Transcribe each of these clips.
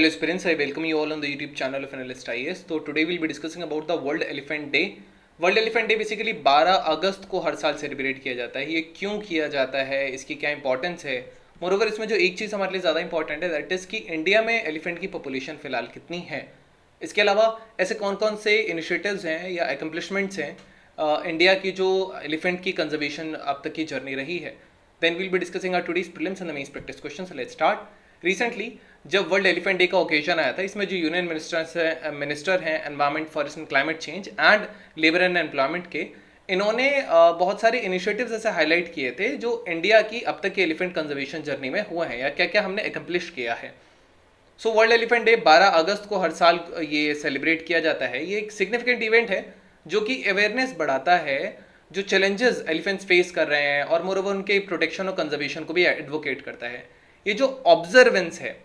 Hello aspirants, I welcome you all on the YouTube channel of Analyst IAS. So today we'll be discussing about the World Elephant Day. World elephant day basically 12 अगस्त को हर साल celebrate किया जाता है. ये क्यों किया जाता है, इसकी क्या इंपॉर्टेंस है. मोरोवर इसमें जो एक चीज़ हमारे लिए ज़्यादा इंपॉर्टेंट है दैट इज़ कि इंडिया में एलिफेंट की पॉपुलेशन फ़िलहाल कितनी है. इसके अलावा ऐसे कौन कौन से इनिशिएटिव्स हैं या एकम्पलिशमेंट्स हैं इंडिया की जो एलिफेंट की कंजर्वेशन अब तक की जर्नी रही है. Then will be discussing our today's prelims and the mains practice questions. Let's start. Recently जब वर्ल्ड एलिफेंट डे का ओकेजन आया था, इसमें जो यूनियन मिनिस्टर हैं environment, forest and climate change and labour and employment के, इन्होंने बहुत सारे इनिशिएटिव्स ऐसे हाईलाइट किए थे जो इंडिया की अब तक के एलिफेंट कंजर्वेशन जर्नी में हुए हैं या क्या क्या हमने एकम्पलिश किया है. सो वर्ल्ड एलिफेंट डे 12 अगस्त को हर साल ये सेलिब्रेट किया जाता है. ये एक सिग्निफिकेंट इवेंट है जो कि अवेयरनेस बढ़ाता है जो चैलेंजेस एलिफेंट्स फेस कर रहे हैं और मोरोवर उनके प्रोटेक्शन और कंजर्वेशन को भी एडवोकेट करता है. ये जो ऑब्जर्वेंस है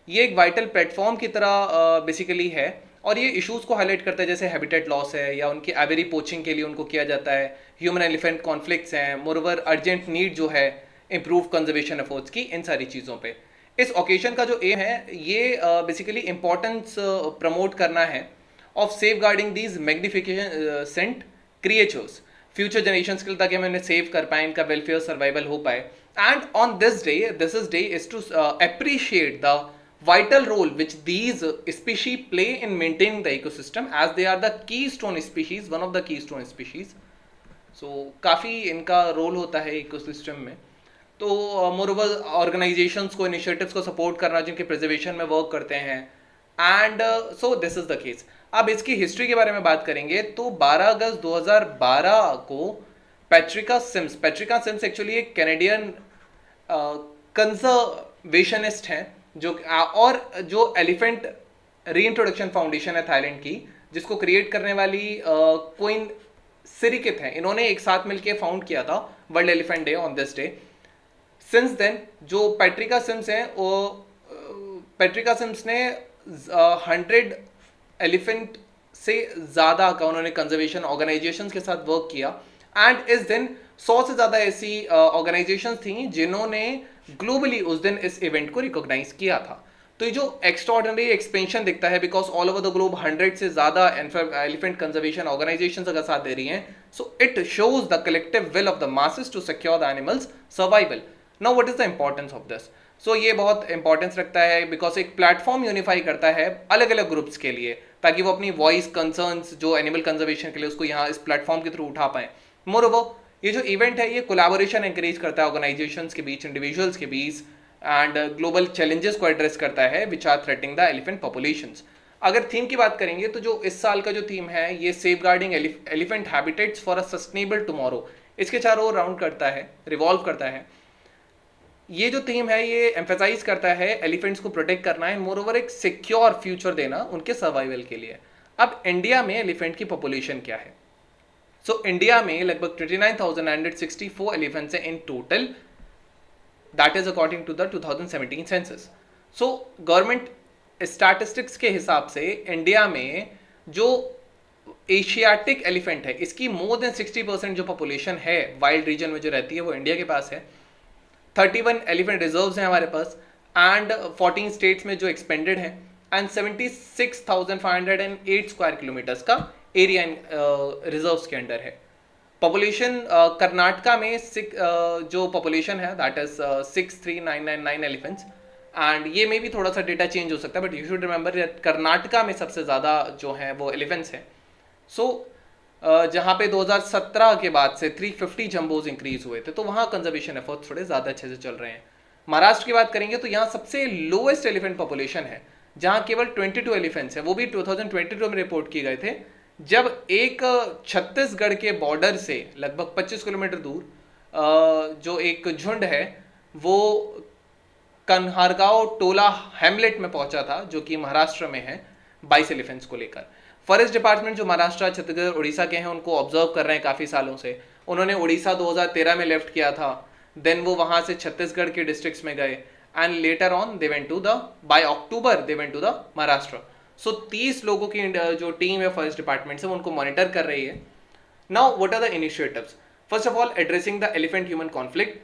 ये एक वाइटल प्लेटफॉर्म की तरह बेसिकली है और ये इश्यूज़ को हाईलाइट करता है, जैसे हैबिटेट लॉस है या उनकी एवरी पोचिंग के लिए उनको किया जाता है, ह्यूमन एलिफेंट कॉन्फ्लिक्ट्स हैं, मोरोवर अर्जेंट नीड जो है इम्प्रूव कंजर्वेशन एफर्ट्स की, इन सारी चीज़ों पे. इस ओकेजन का जो एम है ये बेसिकली इंपॉर्टेंस प्रमोट करना है of safeguarding these magnificent creatures future generation के लिए, ताकि हम इन्हें सेव कर पाएँ, इनका वेलफेयर सर्वाइवल हो पाए. And on this day is to appreciate the vital role which these species play in maintaining the ecosystem as they are the keystone species, one of the keystone species. So काफ़ी इनका role होता है ecosystem में. तो moreover organisations को, initiatives को support करना जिनके प्रिजर्वेशन में वर्क करते हैं. And so this is the case. अब इसकी हिस्ट्री के बारे में बात करेंगे तो 12 अगस्त 2012 को पैट्रिका सिम्स एक्चुअली एक कैनेडियन कंजर्वेशनिस्ट हैं जो एलिफेंट रीइंट्रोडक्शन फाउंडेशन है थाईलैंड की, जिसको क्रिएट करने वाली क्वीन सिरिकित हैं. इन्होंने एक साथ मिलकर फाउंड किया था world elephant day on this day. Since then जो पैट्रिका सिम्स हैं वो पैट्रिका सिम्स ने 100 एलिफेंट से ज़्यादा का उन्होंने कंजर्वेशन ऑर्गेनाइजेशंस के साथ वर्क किया. एंड इस दिन 100 से ज़्यादा ऐसी ऑर्गेनाइजेशंस थी जिन्होंने ग्लोबली उस दिन इस इवेंट को रिकॉग्नाइज किया था. तो ये जो एक्स्ट्राऑर्डिनरी एक्सपेंशन दिखता है because all over the globe 100 से ज़्यादा एलिफेंट कंजर्वेशन ऑर्गेनाइजेशंस अगर साथ दे रही हैं, so it shows the collective will of the masses to secure the animals survival. Now what is the importance of this. So ये बहुत इंपॉर्टेंस रखता है बिकॉज एक प्लेटफॉर्म यूनिफाई करता है अलग अलग ग्रुप्स के लिए, ताकि वो अपनी वॉइस कंसर्न्स जो एनिमल कंजर्वेशन के लिए उसको यहाँ इस प्लेटफॉर्म के थ्रू उठा पाएँ. मोरोवर ये जो इवेंट है ये कोलैबोरेशन एनकरेज करता है ऑर्गेनाइजेशंस के बीच, इंडिविजुअल्स के बीच, एंड ग्लोबल चैलेंजेस को एड्रेस करता है which are threatening the elephant populations. अगर थीम की बात करेंगे तो जो इस साल का जो थीम है ये safeguarding elephant habitats for a sustainable tomorrow, इसके चारों ओर राउंड करता है, रिवॉल्व करता है. ये जो थीम है ये एम्फेसाइज करता है एलिफेंट्स को प्रोटेक्ट करना है, मोर ओवर एक सिक्योर फ्यूचर देना उनके सर्वाइवल के लिए. अब इंडिया में एलिफेंट की पॉपुलेशन क्या है. सो इंडिया में लगभग 29,964 एलिफेंट्स हैं in total. That is according to the 2017 census. So government statistics के हिसाब से इंडिया में जो एशियाटिक एलिफेंट है इसकी मोर देन 60% जो पॉपुलेशन है वाइल्ड रीजन में जो रहती है वो इंडिया के पास है. 31 एलिफेंट रिजर्व्स हैं हमारे पास एंड 14 स्टेट्स में जो एक्सपेंडेड हैं एंड 76,508 स्क्वायर किलोमीटर्स का एरिया रिजर्व्स के अंडर है. पॉपुलेशन कर्नाटका में जो पॉपुलेशन है दैट इज 63,999 एलिफेंट्स. एंड ये में भी थोड़ा सा डेटा चेंज हो सकता है but you should remember Karnataka में सबसे ज़्यादा जो हैं वो एलिफेंट्स हैं. सो जहाँ पे 2017 के बाद से 350 जंबोज इंक्रीज हुए थे तो वहाँ कंजर्वेशन एफर्ट्स थोड़े ज़्यादा अच्छे से चल रहे हैं. महाराष्ट्र की बात करेंगे तो यहाँ सबसे लोएस्ट एलिफेंट पॉपुलेशन है जहाँ केवल 22 एलिफेंट्स हैं. वो भी 2022 में रिपोर्ट किए गए थे जब एक छत्तीसगढ़ के बॉर्डर से लगभग 25 किलोमीटर दूर जो एक झुंड है वो कन्हारगांव टोला हैमलेट में पहुंचा था जो कि महाराष्ट्र में है 22 एलिफेंट्स को लेकर. फॉरेस्ट डिपार्टमेंट जो महाराष्ट्र, छत्तीसगढ़, उड़ीसा के हैं उनको ऑब्जर्व कर रहे हैं काफ़ी सालों से. उन्होंने उड़ीसा 2013 में लेफ्ट किया था, देन वो वहाँ से छत्तीसगढ़ के डिस्ट्रिक्ट्स में गए and later on they went to the by October they went to the Maharashtra. So 30 लोगों की जो टीम है फॉरेस्ट डिपार्टमेंट से वो उनको मॉनिटर कर रही है. Now what are the initiatives. First of all addressing the elephant human conflict.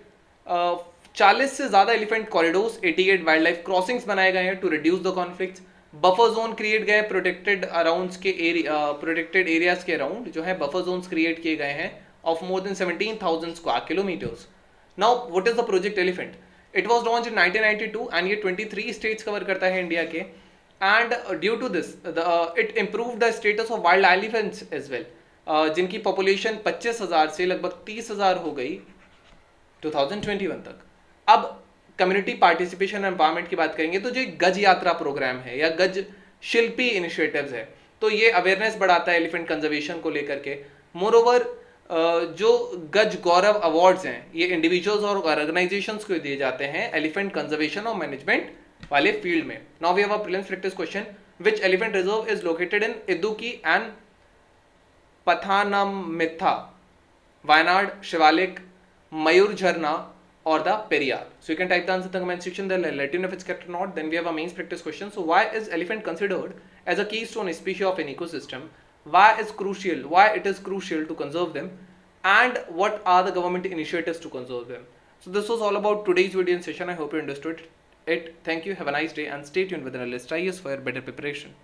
40 से ज़्यादा elephant corridors, 88 wildlife crossings बनाए गए हैं to reduce the conflicts. Buffer zone create गए प्रोटेक्टेड अराउंड के एरिया, प्रोटेक्टेड एरियाज के अराउंड जो है बफर जोन्स क्रिएट किए गए हैं of more than 17,000 square kilometres. Now what is the project elephant? It was launch in 1992 and ये 23 states cover करता है इंडिया के. And due to this it improve the status of wild elephants as well, जिनकी population 25,000 से लगभग 30,000 हो गई 2021 तक. अब कम्युनिटी पार्टिसिपेशन एम्पावरमेंट की बात करेंगे तो जो गज यात्रा प्रोग्राम है या गज शिल्पी इनिशिएटिव्स है, तो ये अवेयरनेस बढ़ाता है एलिफेंट कंजर्वेशन को लेकर के. मोर ओवर जो गज गौरव अवार्ड्स हैं ये इंडिविजुअल्स और ऑर्गेनाइजेशंस को दिए जाते हैं एलिफेंट कंजर्वेशन और मैनेजमेंट वाले फील्ड में. Now we have a prelims practice question. Which elephant reserve is located in Idukki and Pathanamthitta, Wayanad, Shivalik, Mayurjharna or the Periyar? So you can type the answer in the comment section. They'll let you know if it's correct or not. Then we have a mains practice question. So why is elephant considered as a keystone species of an ecosystem? Why it is crucial to conserve them? And what are the government initiatives to conserve them? So this was all about today's video and session. I hope you understood it. Thank you. Have a nice day and stay tuned with Analyst IAS for your better preparation.